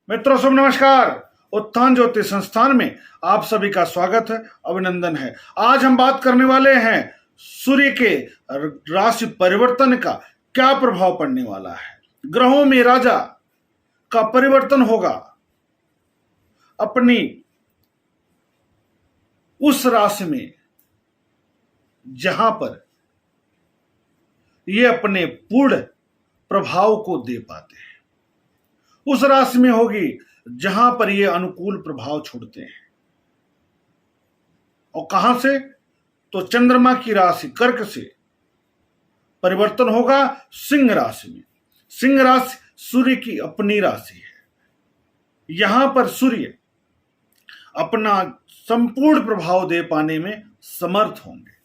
मित्रों शुभ नमस्कार। उत्थान ज्योतिष संस्थान में आप सभी का स्वागत है, अभिनंदन है। आज हम बात करने वाले हैं सूर्य के राशि परिवर्तन का क्या प्रभाव पड़ने वाला है। ग्रहों में राजा का परिवर्तन होगा अपनी उस राशि में जहां पर ये अपने पूर्ण प्रभाव को दे पाते हैं। उस राशि में होगी जहां पर ये अनुकूल प्रभाव छोड़ते हैं। और कहां से? तो चंद्रमा की राशि कर्क से परिवर्तन होगा सिंह राशि में। सिंह राशि सूर्य की अपनी राशि है। यहां पर सूर्य अपना संपूर्ण प्रभाव दे पाने में समर्थ होंगे।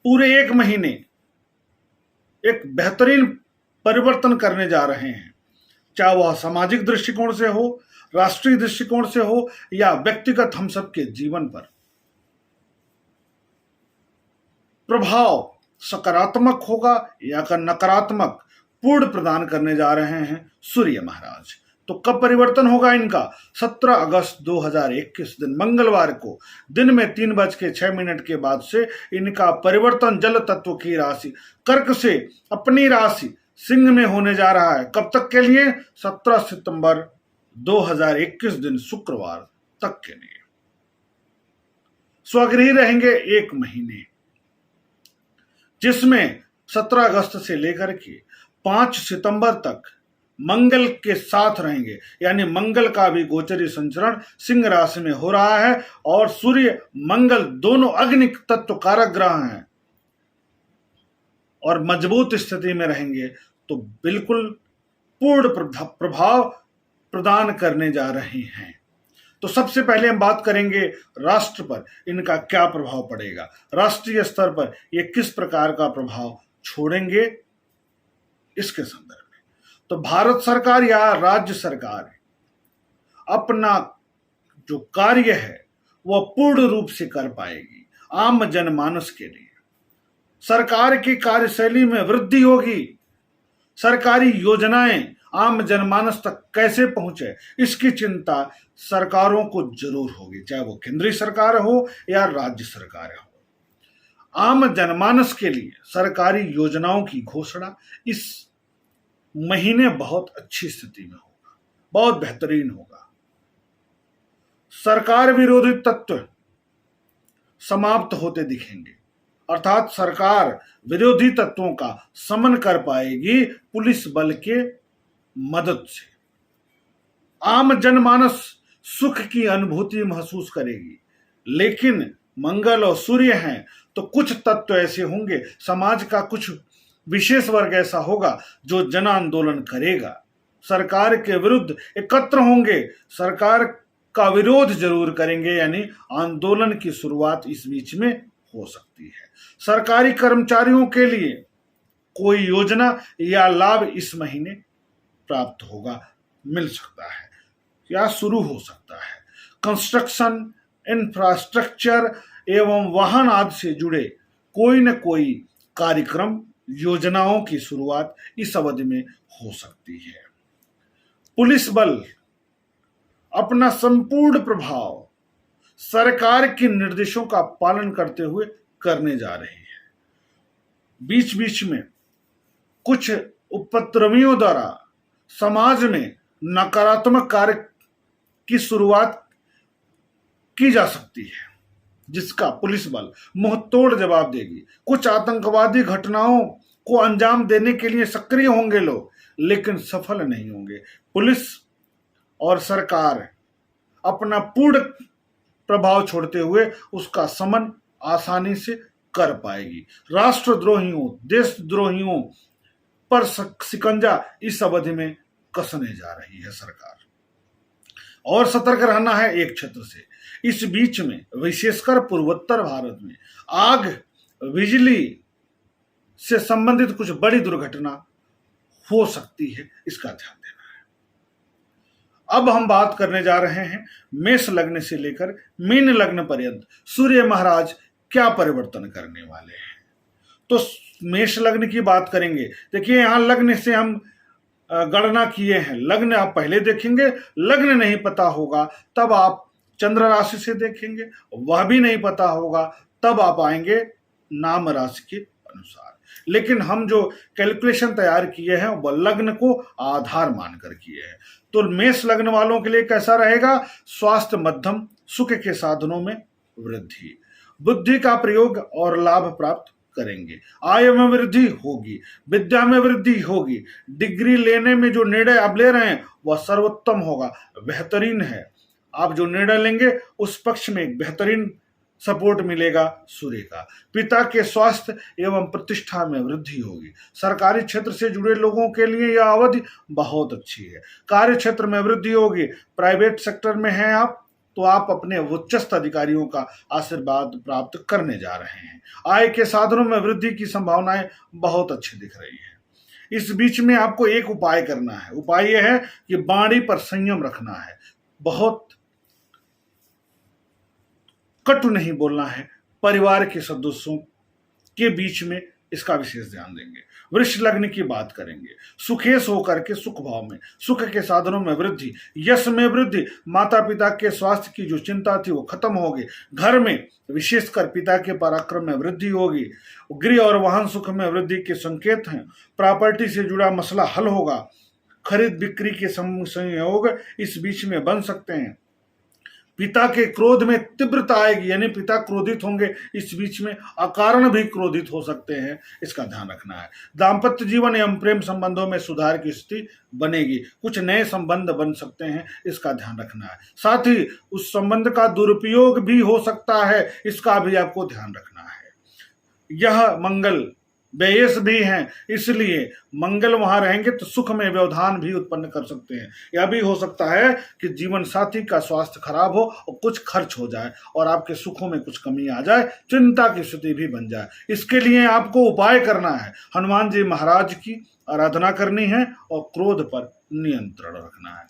पूरे एक महीने एक बेहतरीन परिवर्तन करने जा रहे हैं, चाहे वह सामाजिक दृष्टिकोण से हो, राष्ट्रीय दृष्टिकोण से हो या व्यक्तिगत हम सबके जीवन पर। प्रभाव सकारात्मक होगा या नकारात्मक पूर्ण प्रदान करने जा रहे हैं सूर्य महाराज। तो कब परिवर्तन होगा इनका? 17 अगस्त 2021 दिन मंगलवार को दिन में 3:06 के बाद से इनका परिवर्तन जल तत्व की राशि कर्क से अपनी राशि सिंह में होने जा रहा है। कब तक के लिए? 17 सितंबर 2021 दिन शुक्रवार तक के लिए। स्वगृही रहेंगे एक महीने, जिसमें 17 अगस्त से लेकर के 5 सितंबर तक मंगल के साथ रहेंगे। यानी मंगल का भी गोचरी संचरण सिंह राशि में हो रहा है और सूर्य मंगल दोनों अग्नि तत्व कारक ग्रह हैं और मजबूत स्थिति में रहेंगे, तो बिल्कुल पूर्ण प्रभाव प्रदान करने जा रहे हैं। तो सबसे पहले हम बात करेंगे राष्ट्र पर इनका क्या प्रभाव पड़ेगा। राष्ट्रीय स्तर पर ये किस प्रकार का प्रभाव छोड़ेंगे इसके संदर्भ में। तो भारत सरकार या राज्य सरकार अपना जो कार्य है वह पूर्ण रूप से कर पाएगी। आम जनमानस के लिए सरकार की कार्यशैली में वृद्धि होगी। सरकारी योजनाएं आम जनमानस तक कैसे पहुंचे इसकी चिंता सरकारों को जरूर होगी, चाहे वो केंद्रीय सरकार हो या राज्य सरकार हो। आम जनमानस के लिए सरकारी योजनाओं की घोषणा इस महीने बहुत अच्छी स्थिति में होगा, बहुत बेहतरीन होगा। सरकार विरोधी तत्व समाप्त होते दिखेंगे, अर्थात सरकार विरोधी तत्वों का समन कर पाएगी पुलिस बल के मदद से। आम जनमानस सुख की अनुभूति महसूस करेगी। लेकिन मंगल और सूर्य हैं तो कुछ तत्व ऐसे होंगे, समाज का कुछ विशेष वर्ग ऐसा होगा जो जन आंदोलन करेगा, सरकार के विरुद्ध एकत्र होंगे, सरकार का विरोध जरूर करेंगे। यानी आंदोलन की शुरुआत इस बीच में हो सकती है। सरकारी कर्मचारियों के लिए कोई योजना या लाभ इस महीने प्राप्त होगा, मिल सकता है या शुरू हो सकता है। कंस्ट्रक्शन, इंफ्रास्ट्रक्चर एवं वाहन आदि से जुड़े कोई न कोई कार्यक्रम, योजनाओं की शुरुआत इस अवधि में हो सकती है। पुलिस बल अपना संपूर्ण प्रभाव सरकार के निर्देशों का पालन करते हुए करने जा रही है। बीच बीच में कुछ उपद्रवियों द्वारा समाज में नकारात्मक कार्य की शुरुआत की जा सकती है, जिसका पुलिस बल मुंहतोड़ जवाब देगी। कुछ आतंकवादी घटनाओं को अंजाम देने के लिए सक्रिय होंगे लोग, लेकिन सफल नहीं होंगे। पुलिस और सरकार अपना पूर्ण प्रभाव छोड़ते हुए उसका समन आसानी से कर पाएगी। राष्ट्रद्रोहियों, देशद्रोहियों पर शिकंजा इस अवधि में कसने जा रही है सरकार, और सतर्क रहना है एक क्षेत्र से। इस बीच में विशेषकर पूर्वोत्तर भारत में आग, बिजली से संबंधित कुछ बड़ी दुर्घटना हो सकती है, इसका ध्यान देना है। अब हम बात करने जा रहे हैं मेष लग्न से लेकर मीन लग्न पर्यंत सूर्य महाराज क्या परिवर्तन करने वाले हैं। तो मेष लग्न की बात करेंगे। देखिए, यहां लग्न से हम गणना किए हैं। लग्न आप पहले देखेंगे, लग्न नहीं पता होगा तब आप चंद्र राशि से देखेंगे, वह भी नहीं पता होगा तब आप आएंगे नाम राशि के अनुसार। लेकिन हम जो कैलकुलेशन तैयार किए हैं वह लग्न को आधार मानकर किए हैं। तो मेष लग्न वालों के लिए कैसा रहेगा? स्वास्थ्य मध्यम, सुख के साधनों में वृद्धि, बुद्धि का प्रयोग और लाभ प्राप्त करेंगे, आय में वृद्धि होगी, विद्या में वृद्धि होगी, डिग्री लेने में जो निर्णय आप ले रहे हैं वह सर्वोत्तम होगा, बेहतरीन है। आप जो निर्णय लेंगे उस पक्ष में एक बेहतरीन सपोर्ट मिलेगा सूर्य का। पिता के स्वास्थ्य एवं प्रतिष्ठा में वृद्धि होगी। सरकारी क्षेत्र से जुड़े लोगों के लिए यह अवधि बहुत अच्छी है। कार्य क्षेत्र में वृद्धि होगी। प्राइवेट सेक्टर में हैं आप तो आप अपने उच्चस्थ अधिकारियों का आशीर्वाद प्राप्त करने जा रहे हैं। आय के साधनों में वृद्धि की संभावनाएं बहुत अच्छी दिख रही है। इस बीच में आपको एक उपाय करना है। उपाय यह है कि वाणी पर संयम रखना है, बहुत कटु नहीं बोलना है। परिवार के सदस्यों के बीच में इसका विशेष ध्यान देंगे। वृष लग्न की बात करेंगे। सुखेश होकर के सुख भाव में, सुख के साधनों में वृद्धि, यश में वृद्धि, माता पिता के स्वास्थ्य की जो चिंता थी वो खत्म होगी। घर में विशेषकर पिता के पराक्रम में वृद्धि होगी। गृह और वाहन सुख में वृद्धि के संकेत हैं। प्रॉपर्टी से जुड़ा मसला हल होगा। खरीद बिक्री के संयोग इस बीच में बन सकते हैं। पिता के क्रोध में तीव्रता आएगी, यानी पिता क्रोधित होंगे, इस बीच में अकारण भी क्रोधित हो सकते हैं, इसका ध्यान रखना है। दाम्पत्य जीवन एवं प्रेम संबंधों में सुधार की स्थिति बनेगी। कुछ नए संबंध बन सकते हैं, इसका ध्यान रखना है। साथ ही उस संबंध का दुरुपयोग भी हो सकता है, इसका भी आपको ध्यान रखना है। यह मंगल व्ययस भी हैं, इसलिए मंगल वहां रहेंगे तो सुख में व्यवधान भी उत्पन्न कर सकते हैं। यह भी हो सकता है कि जीवन साथी का स्वास्थ्य खराब हो और कुछ खर्च हो जाए और आपके सुखों में कुछ कमी आ जाए, चिंता की स्थिति भी बन जाए। इसके लिए आपको उपाय करना है। हनुमान जी महाराज की आराधना करनी है और क्रोध पर नियंत्रण रखना है।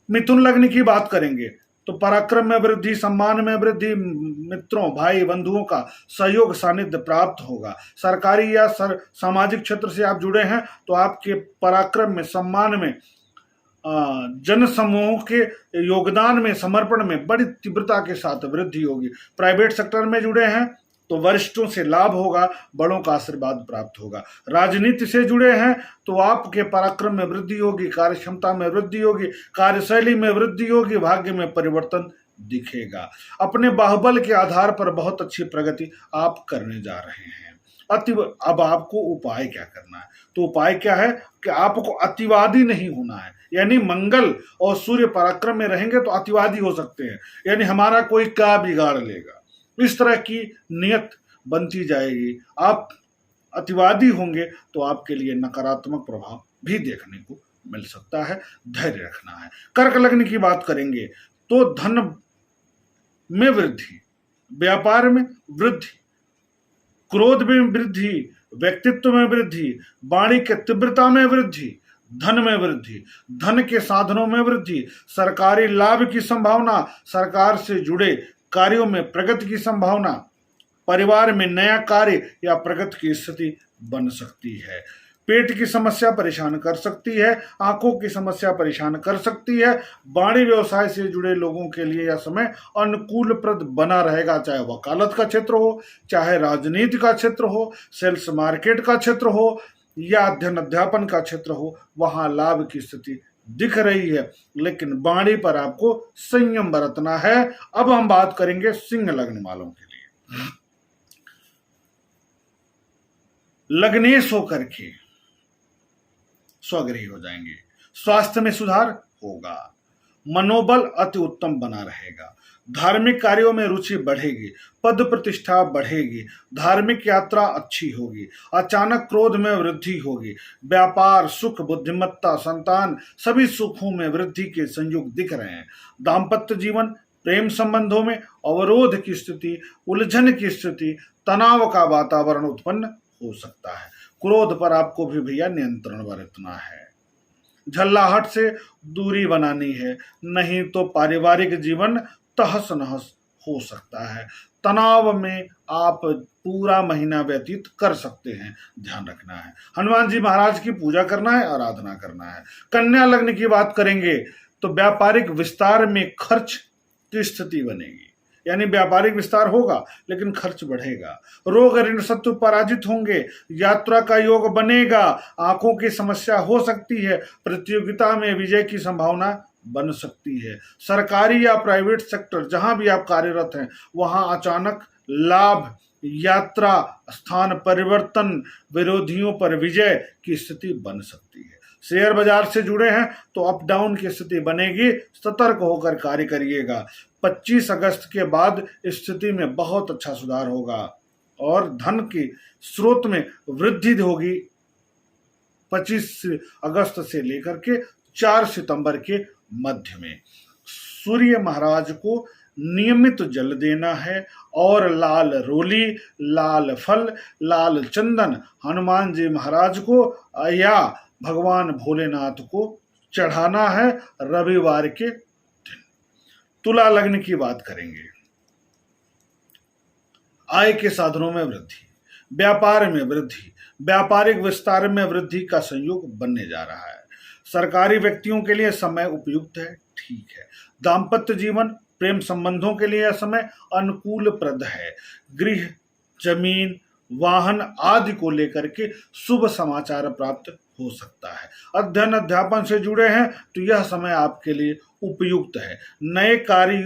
मिथुन लग्न की बात करेंगे तो पराक्रम में वृद्धि, सम्मान में वृद्धि, मित्रों भाई बंधुओं का सहयोग सानिध्य प्राप्त होगा। सरकारी या सामाजिक क्षेत्र से आप जुड़े हैं तो आपके पराक्रम में, सम्मान में, जन समूह के योगदान में, समर्पण में बड़ी तीव्रता के साथ वृद्धि होगी। प्राइवेट सेक्टर में जुड़े हैं तो वरिष्ठों से लाभ होगा, बड़ों का आशीर्वाद प्राप्त होगा। राजनीति से जुड़े हैं तो आपके पराक्रम में वृद्धि होगी, कार्य क्षमता में वृद्धि होगी, कार्यशैली में वृद्धि होगी, भाग्य में परिवर्तन दिखेगा। अपने बाहुबल के आधार पर बहुत अच्छी प्रगति आप करने जा रहे हैं। अब आपको उपाय क्या करना है? तो उपाय क्या है कि आपको अतिवादी नहीं होना है। यानी मंगल और सूर्य पराक्रम में रहेंगे तो अतिवादी हो सकते हैं, यानी हमारा कोई क्या बिगाड़ लेगा, इस तरह की नियत बनती जाएगी। आप अतिवादी होंगे तो आपके लिए नकारात्मक प्रभाव भी देखने को मिल सकता है, धैर्य रखना है। कर्क लग्न की बात करेंगे तो धन में वृद्धि, व्यापार में वृद्धि, क्रोध में वृद्धि, व्यक्तित्व में वृद्धि, वाणी के तीव्रता में वृद्धि, धन में वृद्धि, धन के साधनों में वृद्धि, सरकारी लाभ की संभावना, सरकार से जुड़े कार्यों में प्रगति की संभावना, परिवार में नया कार्य या प्रगति की स्थिति बन सकती है। पेट की समस्या परेशान कर सकती है, आंखों की समस्या परेशान कर सकती है। वाणिज्य व्यवसाय से जुड़े लोगों के लिए यह समय अनुकूलप्रद बना रहेगा, चाहे वकालत का क्षेत्र हो, चाहे राजनीति का क्षेत्र हो, सेल्स मार्केट का क्षेत्र हो या अध्ययन अध्यापन का क्षेत्र हो, वहां लाभ की स्थिति दिख रही है। लेकिन वाणी पर आपको संयम बरतना है। अब हम बात करेंगे सिंह लग्न वालों के लिए। लग्नेश होकर के स्वगृही हो जाएंगे, स्वास्थ्य में सुधार होगा, मनोबल अति उत्तम बना रहेगा, धार्मिक कार्यों में रुचि बढ़ेगी, पद प्रतिष्ठा बढ़ेगी, धार्मिक यात्रा अच्छी होगी, अचानक क्रोध में वृद्धि होगी, व्यापार, सुख, बुद्धिमत्ता, संतान सभी सुखों में वृद्धि के संयोग दिख रहे हैं। दाम्पत्य जीवन, प्रेम संबंधों में अवरोध की स्थिति, उलझन की स्थिति, तनाव का वातावरण उत्पन्न हो सकता है। क्रोध पर आपको भी भैया नियंत्रण बरतना है, झल्लाहट से दूरी बनानी है, नहीं तो पारिवारिक जीवन तहस नहस हो सकता है। तनाव में आप पूरा महीना व्यतीत कर सकते हैं। ध्यान रखना है, हनुमान जी महाराज की पूजा करना है, आराधना करना है। कन्या लग्न की बात करेंगे तो व्यापारिक विस्तार में खर्च की स्थिति बनेगी, यानी व्यापारिक विस्तार होगा लेकिन खर्च बढ़ेगा। रोग ऋण शत्रु पराजित होंगे, यात्रा का योग बनेगा, आंखों की समस्या हो सकती है, प्रतियोगिता में विजय की संभावना बन सकती है। सरकारी या प्राइवेट सेक्टर जहां भी आप कार्यरत हैं वहां अचानक लाभ, यात्रा, स्थान परिवर्तन, विरोधियों पर विजय की स्थिति बन सकती है। शेयर बाजार से जुड़े हैं तो अप डाउन की स्थिति बनेगी, सतर्क होकर कार्य करिएगा। 25 अगस्त के बाद स्थिति में बहुत अच्छा सुधार होगा और धन के स्रोत में वृद्धि होगी। 25 अगस्त से लेकर के 4 सितंबर के मध्य में सूर्य महाराज को नियमित जल देना है और लाल रोली, लाल फल, लाल चंदन हनुमान जी महाराज को या भगवान भोलेनाथ को चढ़ाना है रविवार के दिन। तुला लग्न की बात करेंगे। आय के साधनों में वृद्धि, व्यापार में वृद्धि, व्यापारिक विस्तार में वृद्धि का संयोग बनने जा रहा है। सरकारी व्यक्तियों के लिए समय उपयुक्त है, ठीक है। दाम्पत्य जीवन, प्रेम संबंधों के लिए यह समय अनुकूलप्रद है। गृह, जमीन, वाहन आदि को लेकर के शुभ समाचार प्राप्त हो सकता है। अध्ययन अध्यापन से जुड़े हैं तो यह समय आपके लिए उपयुक्त है। नए कार्य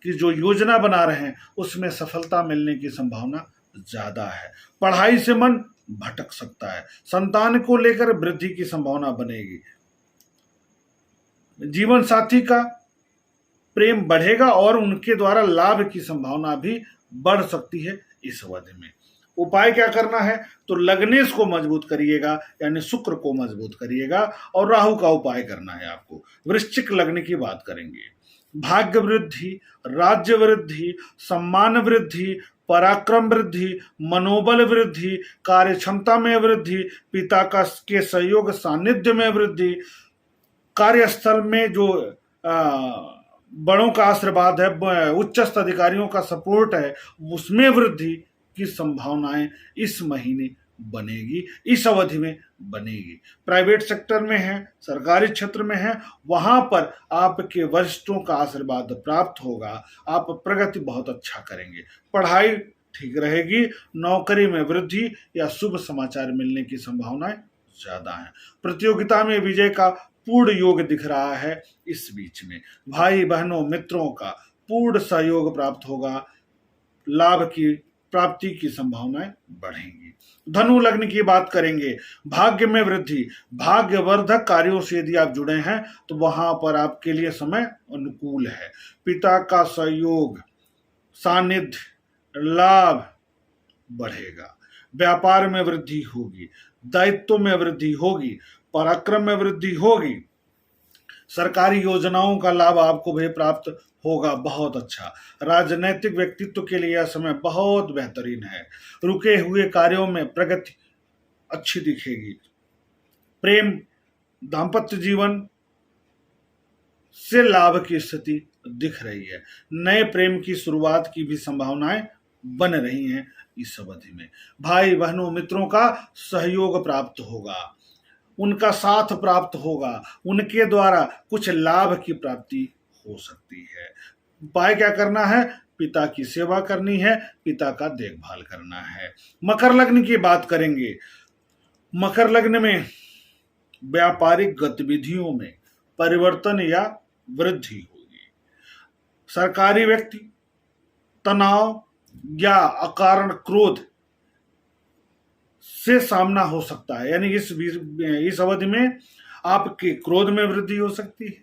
की जो योजना बना रहे हैं उसमें सफलता मिलने की संभावना ज्यादा है। पढ़ाई से मन भटक सकता है। संतान को लेकर वृद्धि की संभावना बनेगी। जीवन साथी का प्रेम बढ़ेगा और उनके द्वारा लाभ की संभावना भी बढ़ सकती है इस अवधि में। उपाय क्या करना है तो लग्नेश को मजबूत करिएगा, यानी शुक्र को मजबूत करिएगा और राहु का उपाय करना है आपको। वृश्चिक लग्न की बात करेंगे। भाग्य वृद्धि, राज्य वृद्धि, सम्मान वृद्धि, पराक्रम वृद्धि, मनोबल वृद्धि, कार्य क्षमता में वृद्धि, पिता का के सहयोग सानिध्य में वृद्धि, कार्यस्थल में जो बड़ों का आशीर्वाद है, उच्चस्थ अधिकारियों का सपोर्ट है, उसमें वृद्धि की संभावनाएं इस महीने बनेगी, इस अवधि में बनेगी। प्राइवेट सेक्टर में है, सरकारी क्षेत्र में है, वहां पर आपके वरिष्ठों का आशीर्वाद प्राप्त होगा, आप प्रगति बहुत अच्छा करेंगे। पढ़ाई ठीक रहेगी, नौकरी में वृद्धि या शुभ समाचार मिलने की संभावनाएं ज्यादा है। प्रतियोगिता में विजय का पूर्ण योग दिख रहा है। इस बीच में भाई बहनों मित्रों का पूर्ण सहयोग प्राप्त होगा, लाभ की प्राप्ति की संभावनाएं बढ़ेंगी। धनु लग्न की बात करेंगे। भाग्य में वृद्धि, भाग्यवर्धक कार्यों से यदि आप जुड़े हैं तो वहां पर आपके लिए समय अनुकूल है। पिता का सहयोग, सानिध्य, लाभ बढ़ेगा। व्यापार में वृद्धि होगी, दायित्व में वृद्धि होगी, पराक्रम में वृद्धि होगी। सरकारी योजनाओं का लाभ आपको भी प्राप्त होगा, बहुत अच्छा। राजनैतिक व्यक्तित्व के लिए यह समय बहुत बेहतरीन है। रुके हुए कार्यों में प्रगति अच्छी दिखेगी। प्रेम, दाम्पत्य जीवन से लाभ की स्थिति दिख रही है। नए प्रेम की शुरुआत की भी संभावनाएं बन रही हैं इस अवधि में। भाई बहनों मित्रों का सहयोग प्राप्त होगा, उनका साथ प्राप्त होगा, उनके द्वारा कुछ लाभ की प्राप्ति हो सकती है। उपाय क्या करना है, पिता की सेवा करनी है, पिता का देखभाल करना है। मकर लग्न की बात करेंगे। मकर लग्न में व्यापारिक गतिविधियों में परिवर्तन या वृद्धि होगी। सरकारी व्यक्ति तनाव या अकारण क्रोध से सामना हो सकता है, यानी इस अवधि में आपके क्रोध में वृद्धि हो सकती है,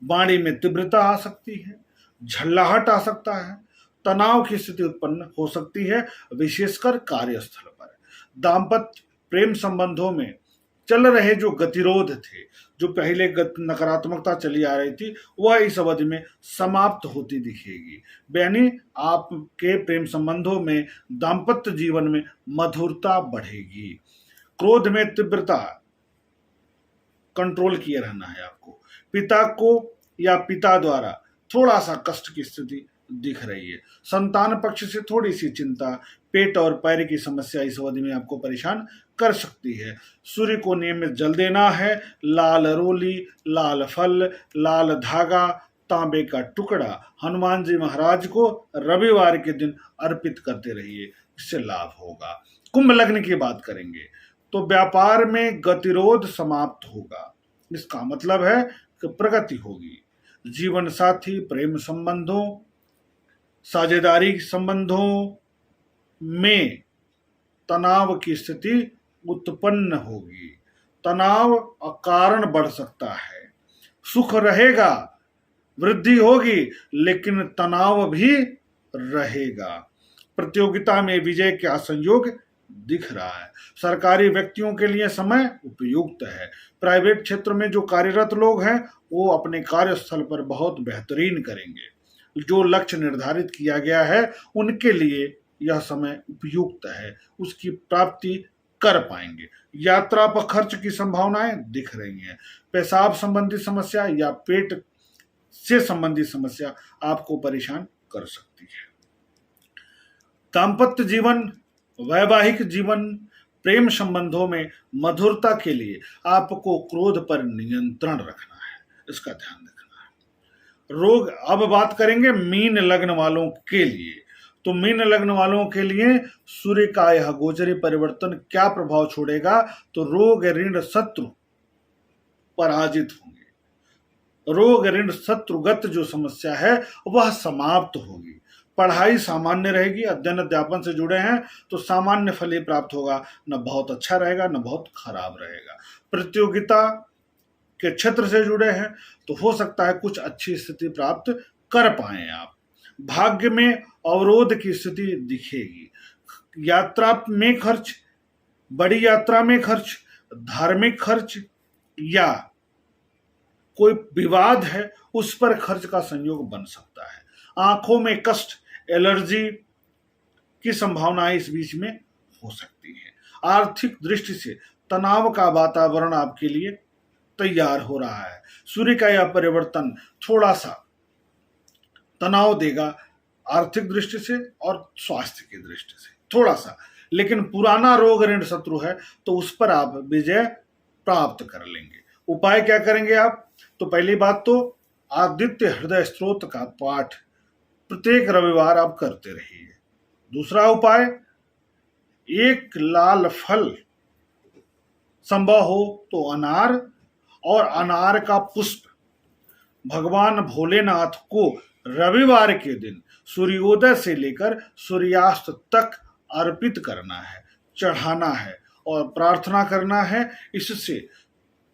वाणी में तीव्रता आ सकती है, झल्लाहट आ सकता है, तनाव की स्थिति उत्पन्न हो सकती है, विशेषकर कार्यस्थल पर। दाम्पत्य प्रेम संबंधों में चल रहे जो गतिरोध थे, जो पहले नकारात्मकता चली आ रही थी, वह इस अवधि में समाप्त होती दिखेगी। यानी आपके प्रेम संबंधों में, दाम्पत्य जीवन में मधुरता बढ़ेगी। क्रोध में तीव्रता कंट्रोल किए रहना है आपको। पिता को या पिता द्वारा थोड़ा सा कष्ट की स्थिति दिख रही है। संतान पक्ष से थोड़ी सी चिंता, पेट और पैर की समस्या इस अवधि में आपको परेशान कर सकती है। सूर्य को नियमित जल देना है। लाल रोली, लाल फल, लाल धागा, तांबे का टुकड़ा हनुमान जी महाराज को रविवार के दिन अर्पित करते रहिए, इससे लाभ होगा। कुंभ लग्न की बात करेंगे तो व्यापार में गतिरोध समाप्त होगा। इसका मतलब है कि प्रगति होगी। जीवन साथी, प्रेम संबंधों, साझेदारी संबंधों में तनाव की स्थिति उत्पन्न होगी। तनाव अकारण बढ़ सकता है। सुख रहेगा, वृद्धि होगी, लेकिन तनाव भी रहेगा। प्रतियोगिता में विजय का संयोग दिख रहा है। सरकारी व्यक्तियों के लिए समय उपयुक्त है। प्राइवेट क्षेत्र में जो कार्यरत लोग हैं वो अपने कार्यस्थल पर बहुत बेहतरीन करेंगे। जो लक्ष्य निर्धारित किया गया है उनके लिए यह समय उपयुक्त है, उसकी प्राप्ति कर पाएंगे। यात्रा पर खर्च की संभावनाएं दिख रही हैं। पेशाब संबंधी समस्या या पेट से संबंधित समस्या आपको परेशान कर सकती है। दाम्पत्य जीवन, वैवाहिक जीवन, प्रेम संबंधों में मधुरता के लिए आपको क्रोध पर नियंत्रण रखना है, इसका ध्यान रखना है। रोग, अब बात करेंगे मीन लग्न वालों के लिए। तो मीन लग्न वालों के लिए सूर्य का यह गोचरी परिवर्तन क्या प्रभाव छोड़ेगा, तो रोग, ऋण, शत्रु पराजित होंगे। रोग, ऋण, शत्रुगत जो समस्या है वह समाप्त होगी। पढ़ाई सामान्य रहेगी। अध्ययन अध्यापन से जुड़े हैं तो सामान्य फल ही प्राप्त होगा, न बहुत अच्छा रहेगा न बहुत खराब रहेगा। प्रतियोगिता के क्षेत्र से जुड़े हैं तो हो सकता है कुछ अच्छी स्थिति प्राप्त कर पाए आप। भाग्य में अवरोध की स्थिति दिखेगी। यात्रा में खर्च, बड़ी यात्रा में खर्च, धार्मिक खर्च या कोई विवाद है उस पर खर्च का संयोग बन सकता है। आंखों में कष्ट, एलर्जी की संभावनाएं इस बीच में हो सकती है। आर्थिक दृष्टि से तनाव का वातावरण आपके लिए तैयार हो रहा है। सूर्य का यह परिवर्तन थोड़ा सा तनाव देगा आर्थिक दृष्टि से और स्वास्थ्य की दृष्टि से थोड़ा सा, लेकिन पुराना रोग, ऋण, शत्रु है तो उस पर आप विजय प्राप्त कर लेंगे। उपाय क्या करेंगे आप, तो पहली बात तो आदित्य हृदय स्तोत्र का पाठ प्रत्येक रविवार आप करते रहिए। दूसरा उपाय, एक लाल फल, संभव हो तो अनार, और अनार का पुष्प भगवान भोलेनाथ को रविवार के दिन सूर्योदय से लेकर सूर्यास्त तक अर्पित करना है, चढ़ाना है और प्रार्थना करना है। इससे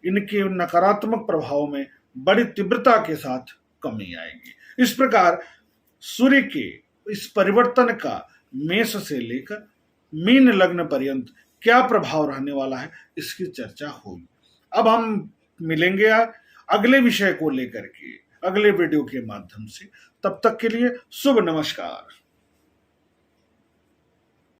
इनके नकारात्मक प्रभाव में बड़ी तीव्रता के साथ कमी आएगी। इस प्रकार सूर्य के इस परिवर्तन का मेष से लेकर मीन लग्न पर्यंत क्या प्रभाव रहने वाला है इसकी चर्चा होगी। अब हम मिलेंगे अगले विषय को लेकर के अगले वीडियो के माध्यम से। तब तक के लिए शुभ नमस्कार।